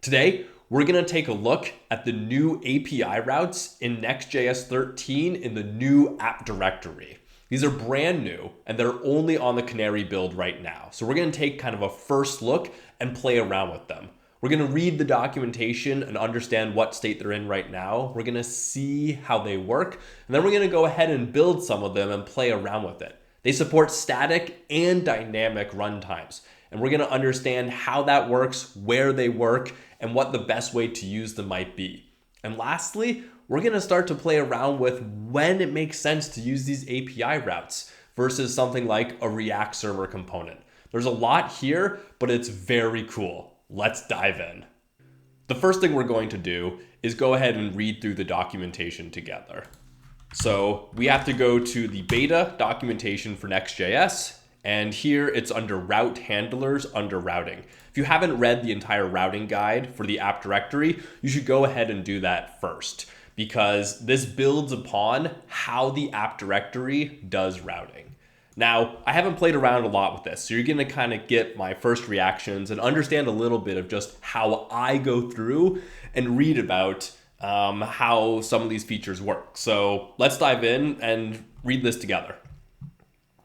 Today, we're going to take a look at the new API routes in Next.js 13 in the new app directory. These are brand new and they're only on the Canary build right now. So we're going to take kind of a first look and play around with them. We're going to read the documentation and understand what state they're in right now. We're going to see how they work, and then we're going to go ahead and build some of them and play around with it. They support static and dynamic runtimes, and we're going to understand how that works, where they work, and what the best way to use them might be. And lastly, we're going to start to play around with when it makes sense to use these API routes versus something like a React server component. There's a lot here, but it's very cool. Let's dive in. The first thing we're going to do is go ahead and read through the documentation together. So we have to go to the beta documentation for Next.js, and here it's under route handlers under routing. If you haven't read the entire routing guide for the app directory, you should go ahead and do that first, because this builds upon how the app directory does routing. Now, I haven't played around a lot with this, so you're going to kind of get my first reactions and understand a little bit of just how I go through and read about how some of these features work. So let's dive in and read this together.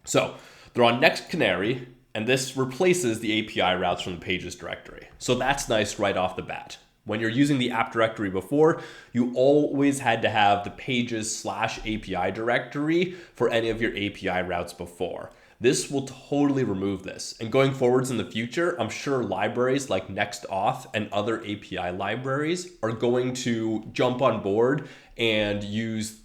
So they're on Next Canary, and this replaces the API routes from the pages directory. So that's nice right off the bat. When you're using the app directory before, you always had to have the pages/API directory for any of your API routes before. This will totally remove this. And going forwards in the future, I'm sure libraries like Next.auth and other API libraries are going to jump on board and use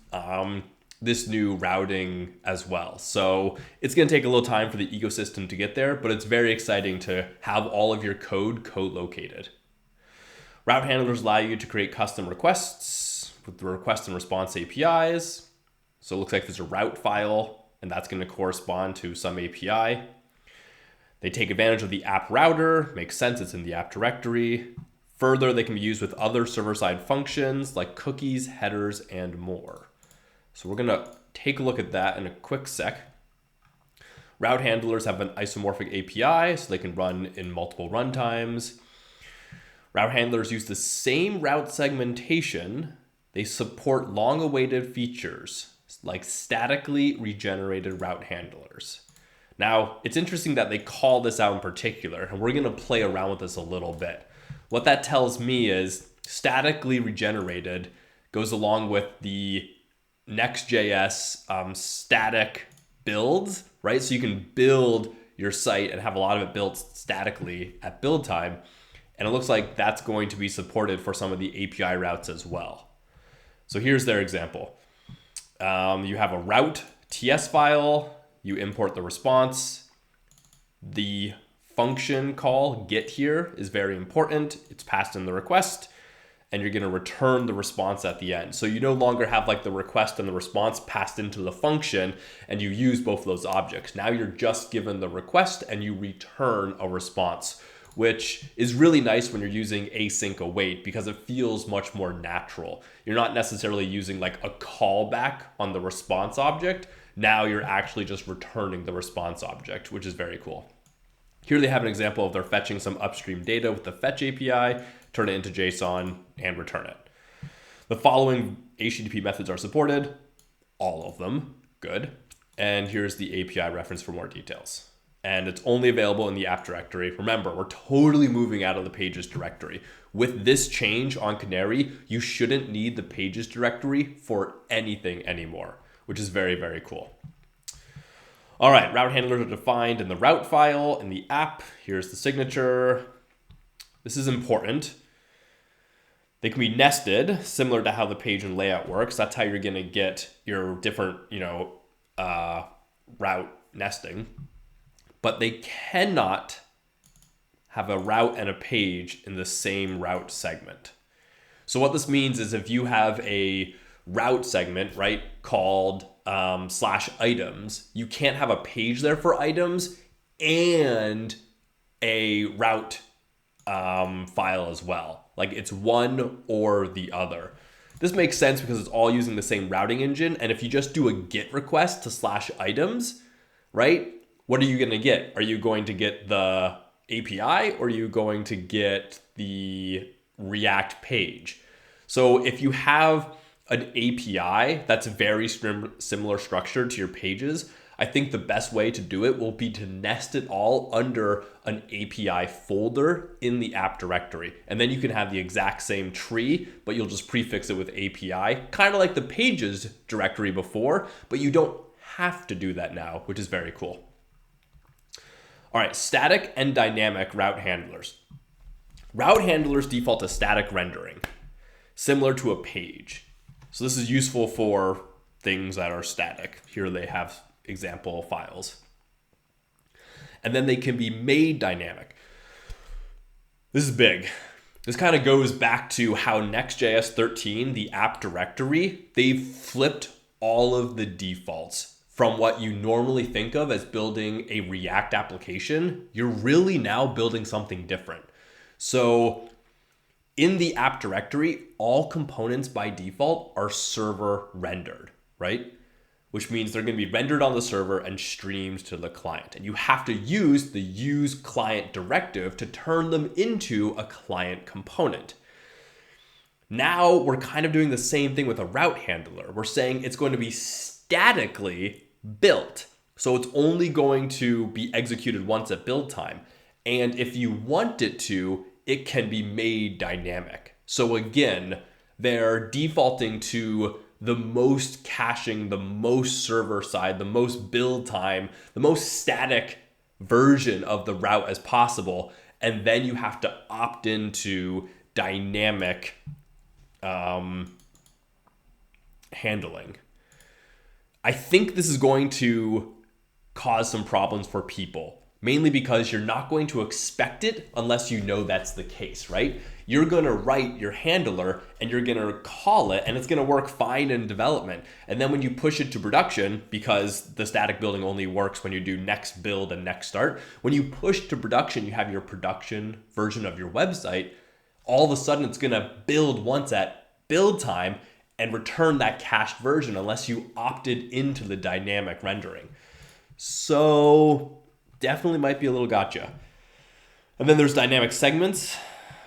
this new routing as well. So it's going to take a little time for the ecosystem to get there, but it's very exciting to have all of your code co-located. Route handlers allow you to create custom requests with the request and response APIs. So it looks like there's a route file, and that's going to correspond to some API. They take advantage of the app router. Makes sense, it's in the app directory. Further, they can be used with other server-side functions like cookies, headers, and more. So we're going to take a look at that in a quick sec. Route handlers have an isomorphic API, so they can run in multiple runtimes. Route handlers use the same route segmentation. They support long-awaited features like statically regenerated route handlers. Now, it's interesting that they call this out in particular, and we're going to play around with this a little bit. What that tells me is statically regenerated goes along with the Next.js static builds, right? So you can build your site and have a lot of it built statically at build time. And it looks like that's going to be supported for some of the API routes as well. So here's their example. You have a route TS file, you import the response. The function call get here is very important. It's passed in the request, and you're going to return the response at the end. So you no longer have like the request and the response passed into the function, and you use both of those objects. Now you're just given the request and you return a response, which is really nice when you're using async await because it feels much more natural. You're not necessarily using like a callback on the response object. Now you're actually just returning the response object, which is very cool. Here they have an example of they're fetching some upstream data with the fetch API, turn it into JSON, and return it. The following HTTP methods are supported, all of them, good. And here's the API reference for more details. And it's only available in the app directory. Remember, we're totally moving out of the pages directory. With this change on Canary, you shouldn't need the pages directory for anything anymore, which is very, very cool. All right, route handlers are defined in the route file in the app. Here's the signature. This is important. They can be nested, similar to how the page and layout works. That's how you're gonna get your different, route nesting. But they cannot have a route and a page in the same route segment. So what this means is if you have a route segment, right, called /items, you can't have a page there for items and a route file as well. Like it's one or the other. This makes sense because it's all using the same routing engine. And if you just do a GET request to /items, right? What are you going to get? Are you going to get the API or are you going to get the React page. So if you have an API that's very similar structure to your pages, I think the best way to do it will be to nest it all under an API folder in the app directory. And then you can have the exact same tree, but you'll just prefix it with API, kind of like the pages directory before, but you don't have to do that now, which is very cool. All right, static and dynamic route handlers. Route handlers default to static rendering, similar to a page. So this is useful for things that are static. Here they have example files. And then they can be made dynamic. This is big. This kind of goes back to how Next.js 13, the app directory, they've flipped all of the defaults from what you normally think of as building a React application. You're really now building something different. So in the app directory, all components by default are server rendered, right? Which means they're going to be rendered on the server and streamed to the client. And you have to use the use client directive to turn them into a client component. Now we're kind of doing the same thing with a route handler. We're saying it's going to be statically built. So it's only going to be executed once at build time. And if you want it to, it can be made dynamic. So again, they're defaulting to the most caching, the most server side, the most build time, the most static version of the route as possible. And then you have to opt into dynamic handling. I think this is going to cause some problems for people, mainly because you're not going to expect it unless you know that's the case, right? You're going to write your handler and you're going to call it and it's going to work fine in development. And then when you push it to production, because the static building only works when you do next build and next start, when you push to production, you have your production version of your website. All of a sudden it's going to build once at build time and return that cached version unless you opted into the dynamic rendering. So definitely might be a little gotcha. And then there's dynamic segments,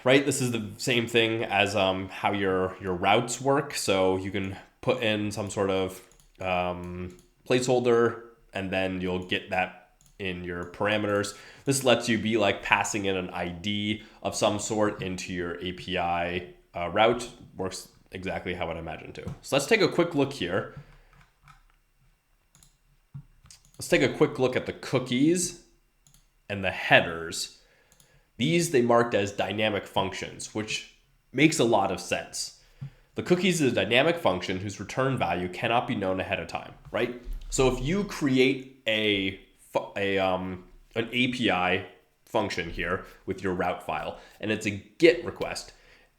right? This is the same thing as how your routes work. So you can put in some sort of placeholder and then you'll get that in your parameters. This lets you be like passing in an ID of some sort into your API route. Works exactly how I'd imagine to. So let's take a quick look here. Let's take a quick look at the cookies and the headers. These they marked as dynamic functions, which makes a lot of sense. The cookies is a dynamic function whose return value cannot be known ahead of time, right? So if you create an API function here with your route file, and it's a GET request,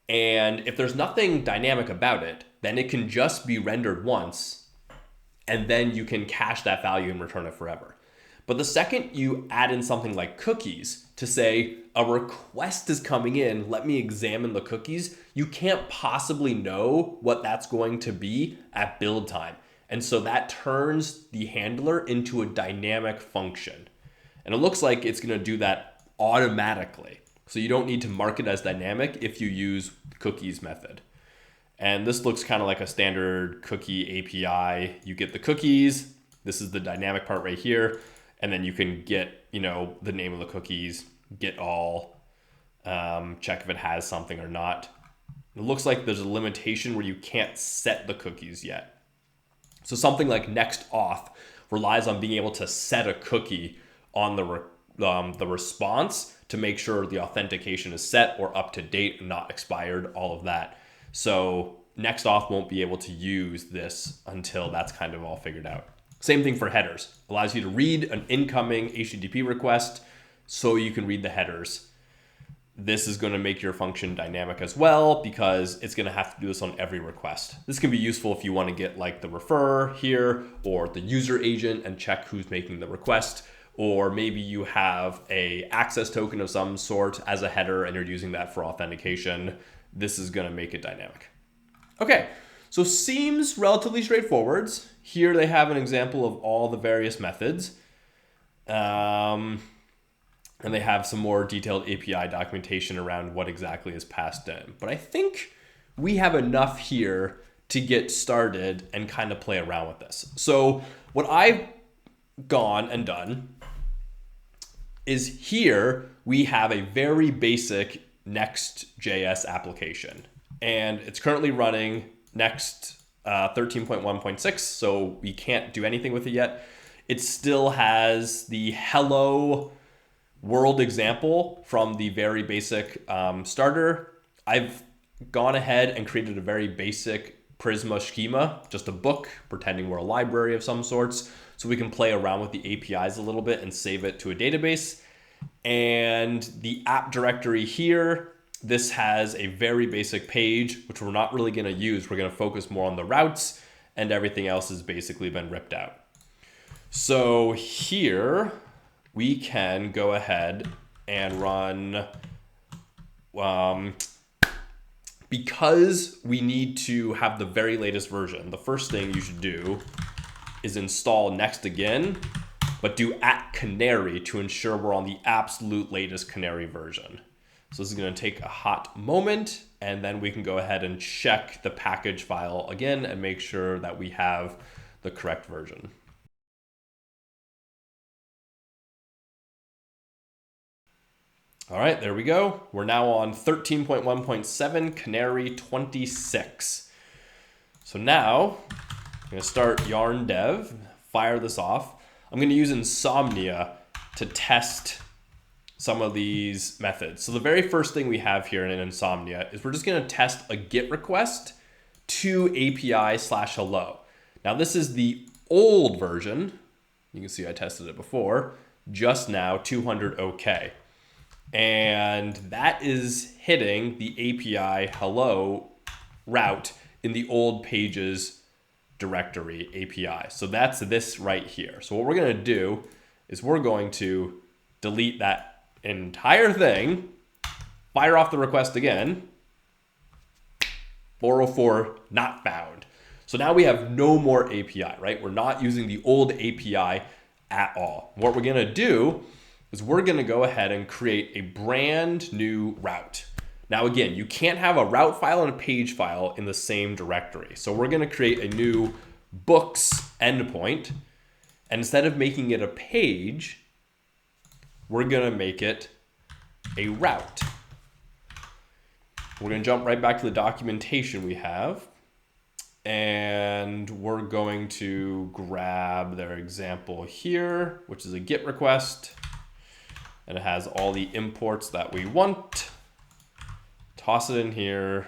and if there's nothing dynamic about it, then it can just be rendered once, and then you can cache that value and return it forever. But the second you add in something like cookies to say a request is coming in, let me examine the cookies, you can't possibly know what that's going to be at build time. And so that turns the handler into a dynamic function. And it looks like it's going to do that automatically. So you don't need to mark it as dynamic if you use the cookies method. And this looks kind of like a standard cookie API. You get the cookies. This is the dynamic part right here. And then you can get, the name of the cookies, get all, check if it has something or not. It looks like there's a limitation where you can't set the cookies yet. So something like next auth relies on being able to set a cookie on the response to make sure the authentication is set or up to date and not expired, all of that. So next auth won't be able to use this until that's kind of all figured out. Same thing for headers. Allows you to read an incoming HTTP request so you can read the headers. This is going to make your function dynamic as well because it's going to have to do this on every request. This can be useful if you want to get like the refer here or the user agent and check who's making the request. Or maybe you have a access token of some sort as a header and you're using that for authentication. This is going to make it dynamic. Okay, so seems relatively straightforward. Here they have an example of all the various methods. I And they have some more detailed API documentation around what exactly is passed in. But I think we have enough here to get started and kind of play around with this. So what I've gone and done is here we have a very basic Next.js application. And it's currently running Next 13.1.6, so we can't do anything with it yet. It still has the hello world example from the very basic starter. I've gone ahead and created a very basic Prisma schema, just a book pretending we're a library of some sorts, so we can play around with the APIs a little bit and save it to a database. And the app directory here, this has a very basic page, which we're not really going to use. We're going to focus more on the routes, and everything else has basically been ripped out. So here we can go ahead and run, because we need to have the very latest version, the first thing you should do is install Next again, but do @Canary to ensure we're on the absolute latest Canary version. So this is going to take a hot moment, and then we can go ahead and check the package file again and make sure that we have the correct version. All right, there we go. We're now on 13.1.7 Canary 26. So now I'm going to start yarn dev, fire this off. I'm going to use Insomnia to test some of these methods. So the very first thing we have here in Insomnia is we're just going to test a GET request to API/hello. Now this is the old version. You can see I tested it before, just now 200 OK. And that is hitting the API hello route in the old pages directory API. So that's this right here. So what we're going to do is we're going to delete that entire thing, fire off the request again, 404 not found. So now we have no more API, right? We're not using the old API at all. What we're going to do is we're going to go ahead and create a brand new route. Now, again, you can't have a route file and a page file in the same directory. So we're going to create a new books endpoint. And instead of making it a page, we're going to make it a route. We're going to jump right back to the documentation we have. And we're going to grab their example here, which is a GET request. And it has all the imports that we want. Toss it in here,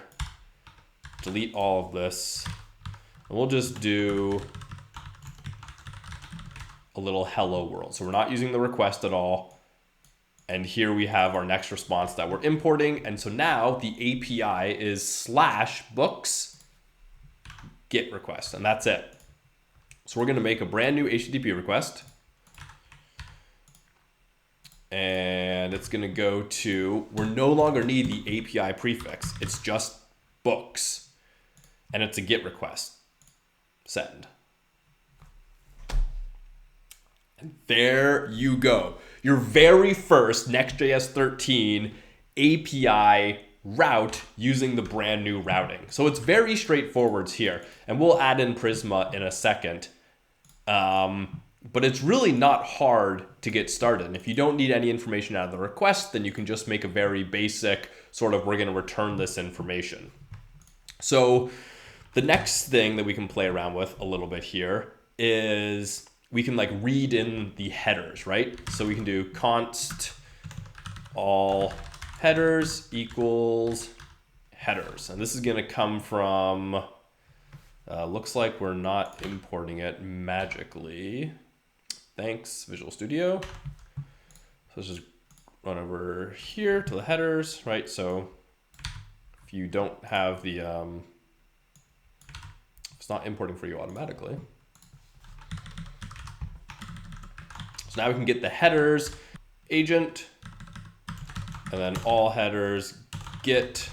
delete all of this, and we'll just do a little hello world. So we're not using the request at all. And here we have our next response that we're importing. And so now the API is /books GET request, and that's it. So we're going to make a brand new HTTP request. And it's going to go to, we no longer need the API prefix. It's just books. And it's a GET request. Send. And there you go. Your very first Next.js 13 API route using the brand new routing. So it's very straightforward here. And we'll add in Prisma in a second. But it's really not hard to get started. And if you don't need any information out of the request, then you can just make a very basic sort of, we're going to return this information. So the next thing that we can play around with a little bit here is we can like read in the headers, right? So we can do const all headers equals headers. And this is going to come from, looks like we're not importing it magically. Thanks, Visual Studio. So let's just run over here to the headers, right? So if you don't have the, it's not importing for you automatically. So now we can get the headers agent, and then all headers get,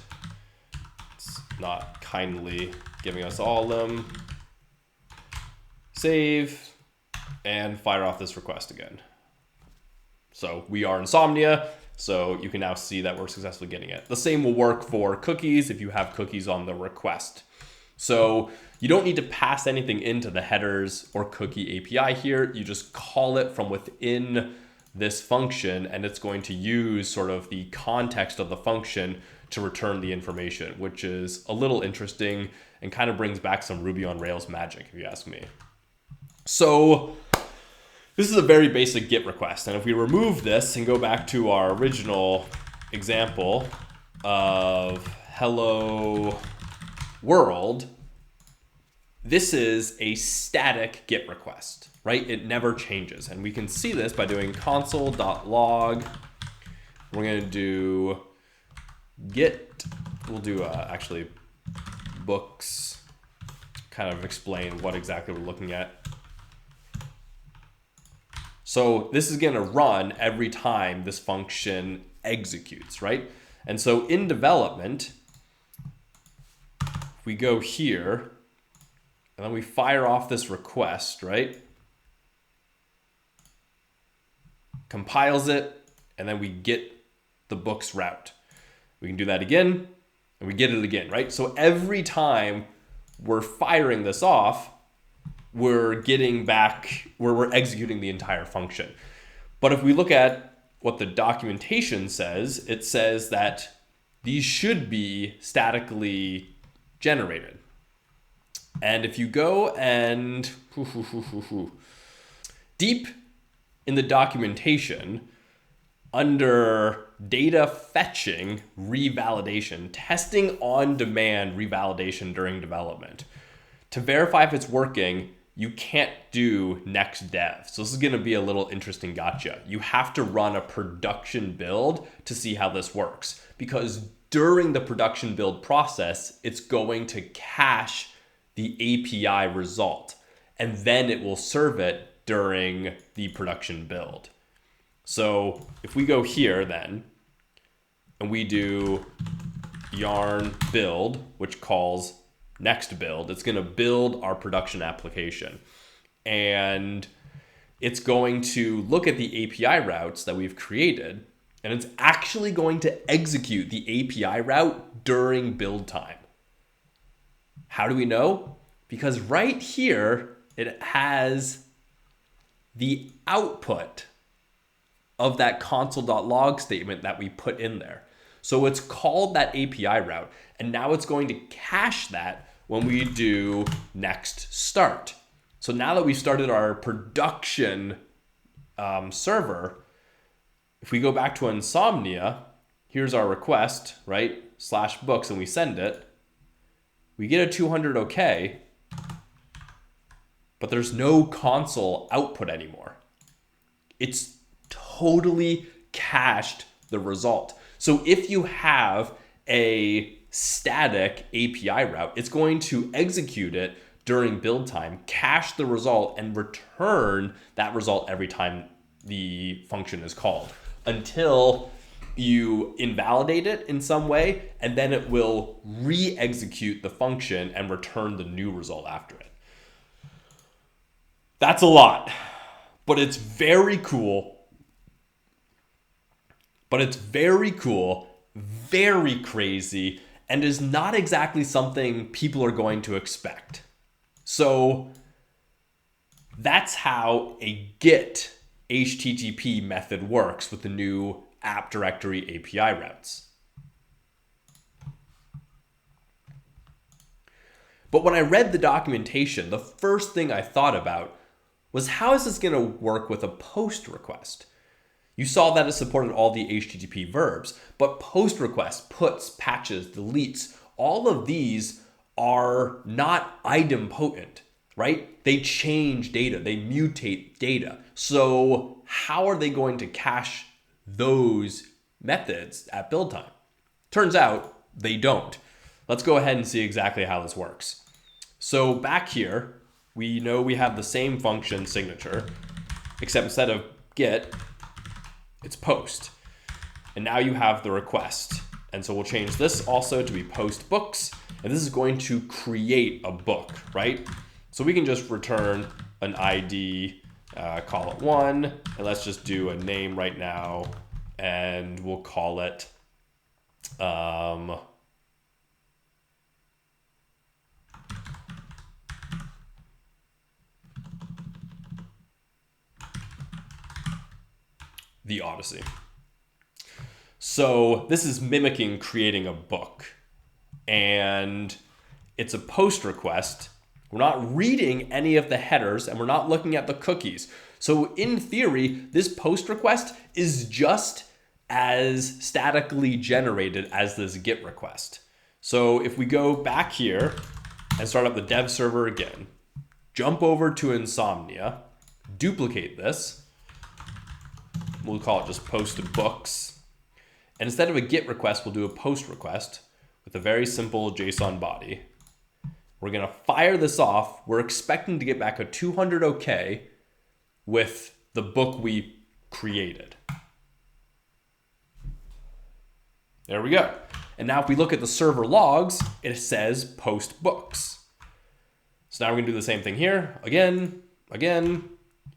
it's not kindly giving us all of them, save, and fire off this request again. So we are Insomnia. So you can now see that we're successfully getting it. The same will work for cookies if you have cookies on the request. So you don't need to pass anything into the headers or cookie API here. You just call it from within this function, and it's going to use sort of the context of the function to return the information, which is a little interesting and kind of brings back some Ruby on Rails magic, if you ask me. So this is a very basic GET request. And if we remove this and go back to our original example of hello world, this is a static GET request, right? It never changes. And we can see this by doing console.log. We're going to do GET, we'll do actually books, kind of explain what exactly we're looking at. So this is going to run every time this function executes, right? And so in development, we go here and then we fire off this request, right? Compiles it, and then we get the book's route. We can do that again, and we get it again, right? So every time we're firing this off, we're getting back where we're executing the entire function. But if we look at what the documentation says, it says that these should be statically generated. And if you go and deep in the documentation, under data fetching revalidation, testing on demand revalidation during development, to verify if it's working, you can't do Next.js. So this is going to be a little interesting gotcha. You have to run a production build to see how this works, because during the production build process, it's going to cache the API result, and then it will serve it during the production build. So if we go here then, and we do yarn build, which calls next build, it's going to build our production application. And it's going to look at the API routes that we've created, and it's actually going to execute the API route during build time. How do we know? Because right here, it has the output of that console.log statement that we put in there. So it's called that API route, and now it's going to cache that when we do next start. So now that we started our production server, if we go back to Insomnia, here's our request, right? /books, and we send it. We get a 200 OK, but there's no console output anymore. It's totally cached the result. So if you have a static API route, it's going to execute it during build time, cache the result, and return that result every time the function is called until you invalidate it in some way, and then it will re-execute the function and return the new result after it. That's a lot, but it's very cool. Very crazy, and is not exactly something people are going to expect. So that's how a GET HTTP method works with the new app directory API routes. But when I read the documentation, the first thing I thought about was, how is this going to work with a POST request? You saw that it supported all the HTTP verbs, but POST requests, puts, patches, deletes, all of these are not idempotent, right? They change data, they mutate data. So how are they going to cache those methods at build time? Turns out they don't. Let's go ahead and see exactly how this works. So back here, we know we have the same function signature, except instead of GET, it's POST. And now you have the request. And so we'll change this also to be POST books. And this is going to create a book, right? So we can just return an ID call it 1, and let's just do a name right now, and we'll call it the Odyssey. So this is mimicking creating a book, and it's a post request. We're not reading any of the headers, and we're not looking at the cookies. So in theory, this post request is just as statically generated as this GET request. So if we go back here and start up the dev server again, jump over to Insomnia, duplicate this, we'll call it just post books, and instead of a GET request, we'll do a post request with a very simple JSON body. We're gonna fire this off. We're expecting to get back a 200 OK with the book we created. There we go. And now if we look at the server logs, it says post books. So now we're gonna do the same thing here. Again.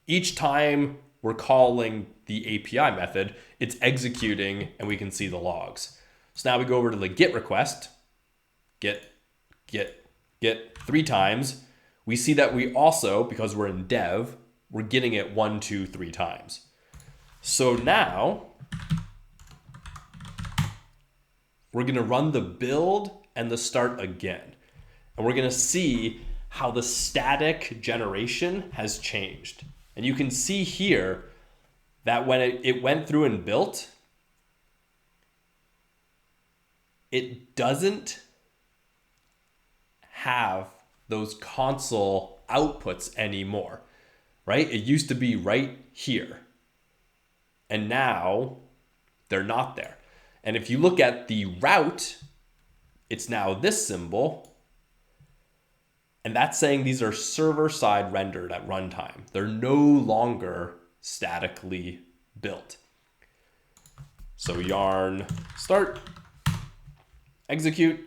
Each time we're calling the API method, it's executing and we can see the logs. So now we go over to the GET request, get 3 times. We see that we also, because we're in dev, we're getting it 1, 2, 3 times. So now we're gonna run the build and the start again. And we're gonna see how the static generation has changed. And you can see here that when it went through and built, it doesn't have those console outputs anymore, right? It used to be right here, and now they're not there. And if you look at the route, it's now this symbol, and that's saying these are server-side rendered at runtime. They're no longer statically built. So yarn start, execute,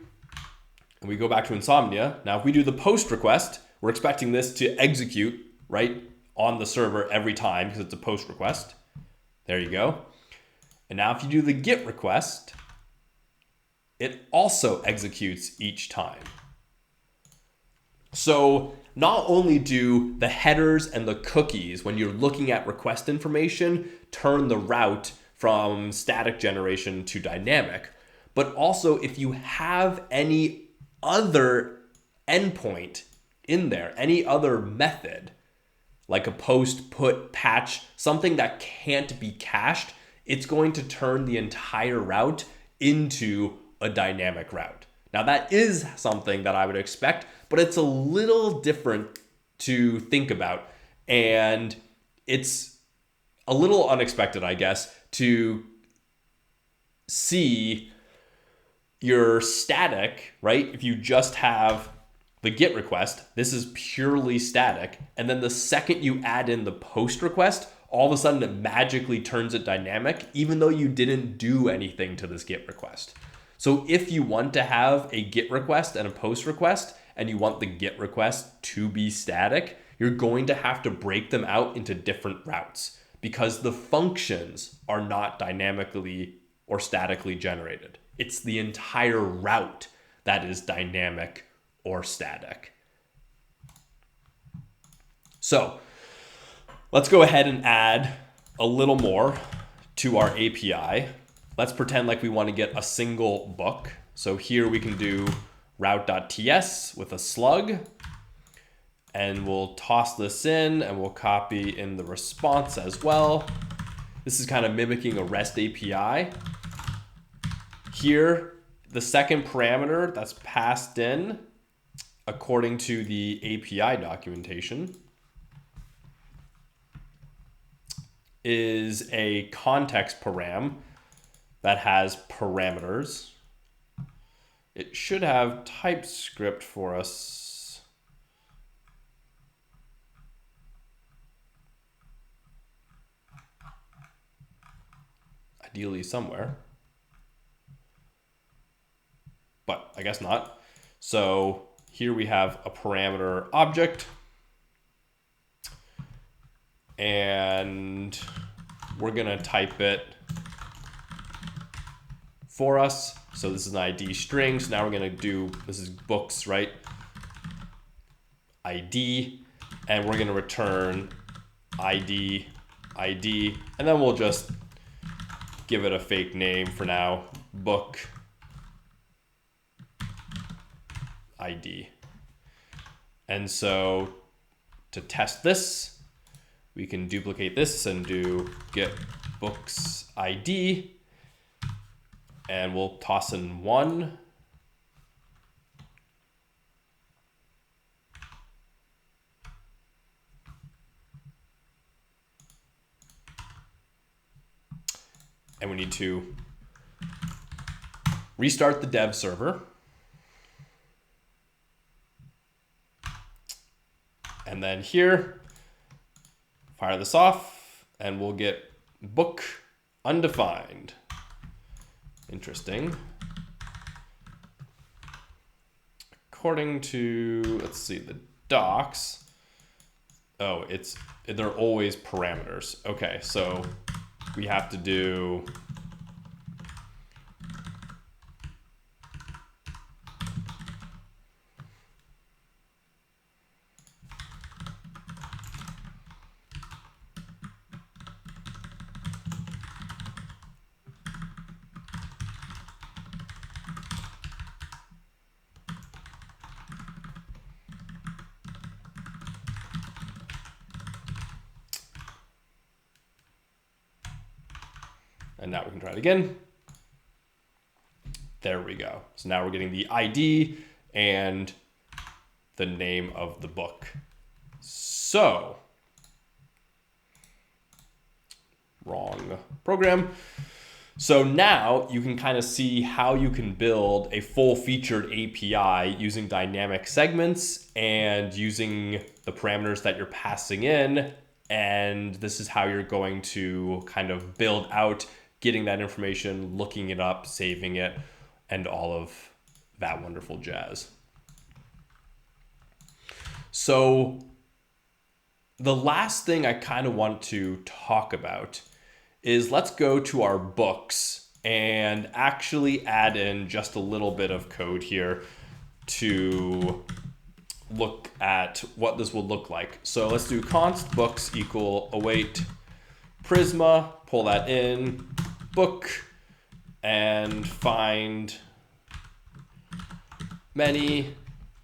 and we go back to Insomnia. Now, if we do the post request, we're expecting this to execute right on the server every time because it's a post request. There you go. And now if you do the GET request, it also executes each time. So not only do the headers and the cookies, when you're looking at request information, turn the route from static generation to dynamic, but also if you have any other endpoint in there, any other method, like a post, put, patch, something that can't be cached, it's going to turn the entire route into a dynamic route. Now that is something that I would expect, but it's a little different to think about. And it's a little unexpected, I guess, to see your static, right? If you just have the GET request, this is purely static. And then the second you add in the post request, all of a sudden it magically turns it dynamic, even though you didn't do anything to this GET request. So if you want to have a GET request and a post request, and you want the GET request to be static, you're going to have to break them out into different routes because the functions are not dynamically or statically generated. It's the entire route that is dynamic or static. So let's go ahead and add a little more to our API. Let's pretend like we want to get a single book. So here we can do route.ts with a slug, and we'll toss this in and we'll copy in the response as well. This is kind of mimicking a REST API. Here, the second parameter that's passed in according to the API documentation is a context param that has parameters. It should have TypeScript for us. Ideally somewhere. But I guess not. So here we have a parameter object. and we're gonna type it for us. So this is an ID string. So now we're gonna do, this is books, right? ID, and we're gonna return ID, and then we'll just give it a fake name for now, book ID. And so to test this, we can duplicate this and do get books ID, and we'll toss in 1. And we need to restart the dev server. And then here, fire this off, and we'll get book undefined. Interesting. According to, let's see, the docs. Oh, they're always parameters. Okay, so we have to do and now we can try it again. There we go. So now we're getting the ID and the name of the book. So, wrong program. So now you can kind of see how you can build a full-featured API using dynamic segments and using the parameters that you're passing in. And this is how you're going to kind of build out getting that information, looking it up, saving it, and all of that wonderful jazz. So the last thing I kind of want to talk about is let's go to our books and actually add in just a little bit of code here to look at what this would look like. So let's do const books equal await Prisma, pull that in, book, and find many,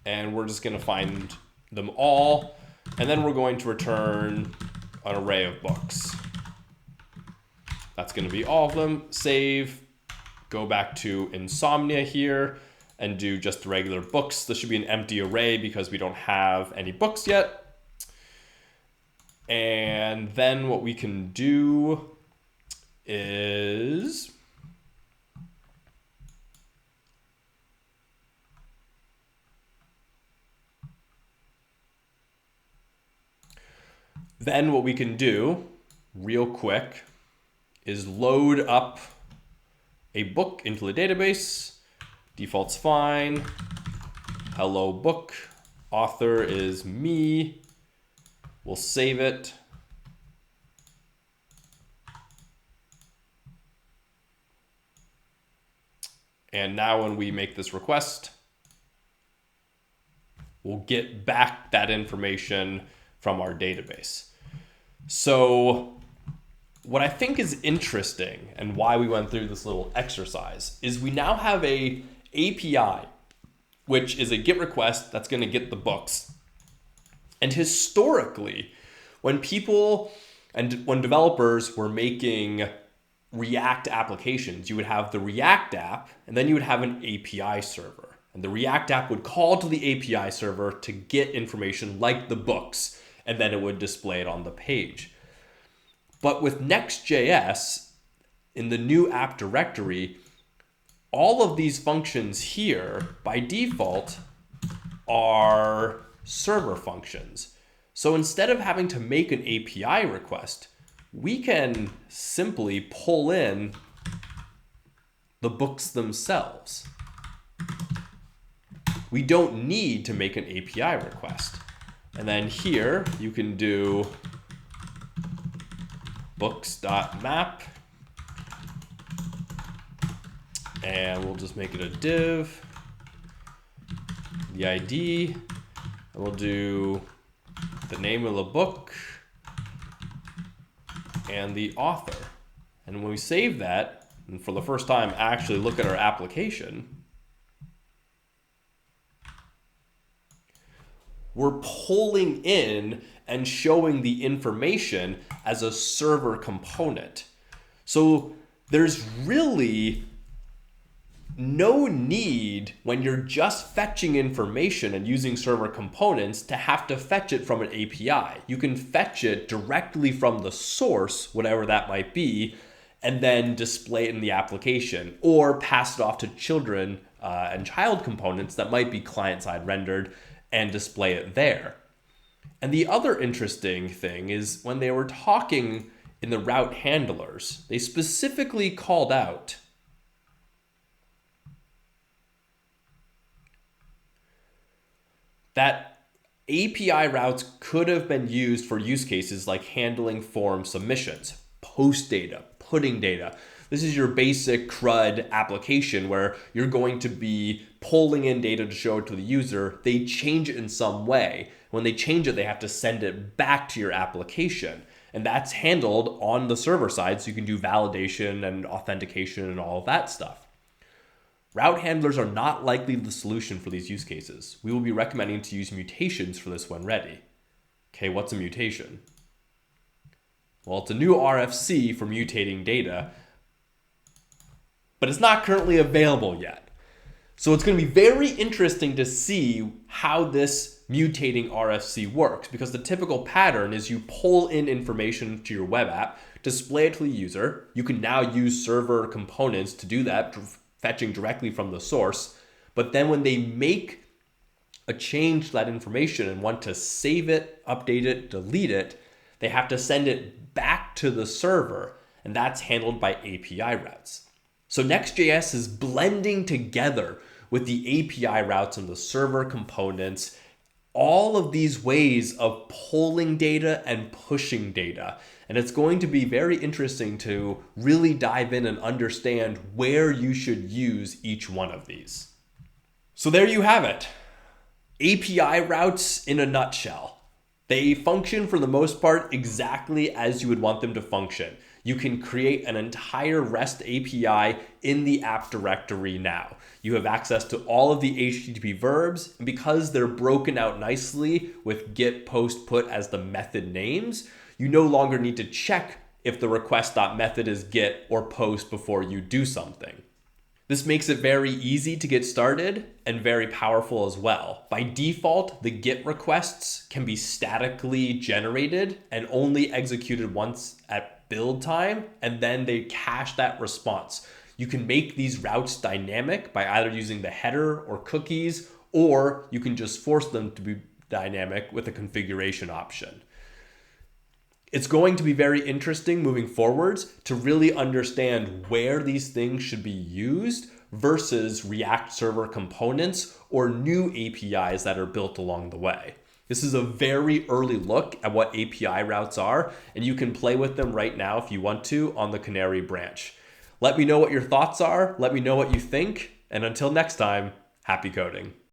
and we're just going to find them all, and then we're going to return an array of books. That's going to be all of them. Save, go back to Insomnia here, and do just the regular books. This should be an empty array because we don't have any books yet. And then what we can do is real quick is load up a book into the database. Default's fine. Hello book. Author is me. We'll save it. And now when we make this request, we'll get back that information from our database. So what I think is interesting and why we went through this little exercise is we now have a API, which is a GET request that's going to get the books. And historically, when developers were making React applications, you would have the React app, and then you would have an API server. And the React app would call to the API server to get information like the books, and then it would display it on the page. But with Next.js, in the new app directory, all of these functions here, by default, are server functions. So instead of having to make an API request, we can simply pull in the books themselves. We don't need to make an API request. And then here you can do books.map. And we'll just make it a div. The ID. And we'll do the name of the book and the author. And when we save that, and for the first time actually look at our application, we're pulling in and showing the information as a server component. So there's really no need when you're just fetching information and using server components to have to fetch it from an API. You can fetch it directly from the source, whatever that might be, and then display it in the application or pass it off to children and child components that might be client-side rendered and display it there. And the other interesting thing is when they were talking in the route handlers, they specifically called out that API routes could have been used for use cases like handling form submissions, post data, putting data. This is your basic CRUD application where you're going to be pulling in data to show it to the user. They change it in some way. When they change it, they have to send it back to your application. And that's handled on the server side, so you can do validation and authentication and all of that stuff. Route handlers are not likely the solution for these use cases. We will be recommending to use mutations for this when ready. Okay, what's a mutation? Well, it's a new RFC for mutating data, but it's not currently available yet. So it's going to be very interesting to see how this mutating RFC works, because the typical pattern is you pull in information to your web app, display it to the user. You can now use server components to do that, fetching directly from the source. But then when they make a change to that information and want to save it, update it, delete it, they have to send it back to the server, and that's handled by API routes. So Next.js is blending together with the API routes and the server components, all of these ways of pulling data and pushing data. And it's going to be very interesting to really dive in and understand where you should use each one of these. So there you have it. API routes in a nutshell. They function for the most part exactly as you would want them to function. You can create an entire REST API in the app directory now. You have access to all of the HTTP verbs, and because they're broken out nicely with get, post, put as the method names, you no longer need to check if the request.method is get or post before you do something. This makes it very easy to get started and very powerful as well. By default, the GET requests can be statically generated and only executed once at build time, and then they cache that response. You can make these routes dynamic by either using the header or cookies, or you can just force them to be dynamic with a configuration option. It's going to be very interesting moving forwards to really understand where these things should be used versus React server components or new APIs that are built along the way. This is a very early look at what API routes are, and you can play with them right now if you want to on the Canary branch. Let me know what your thoughts are. Let me know what you think. And until next time, happy coding.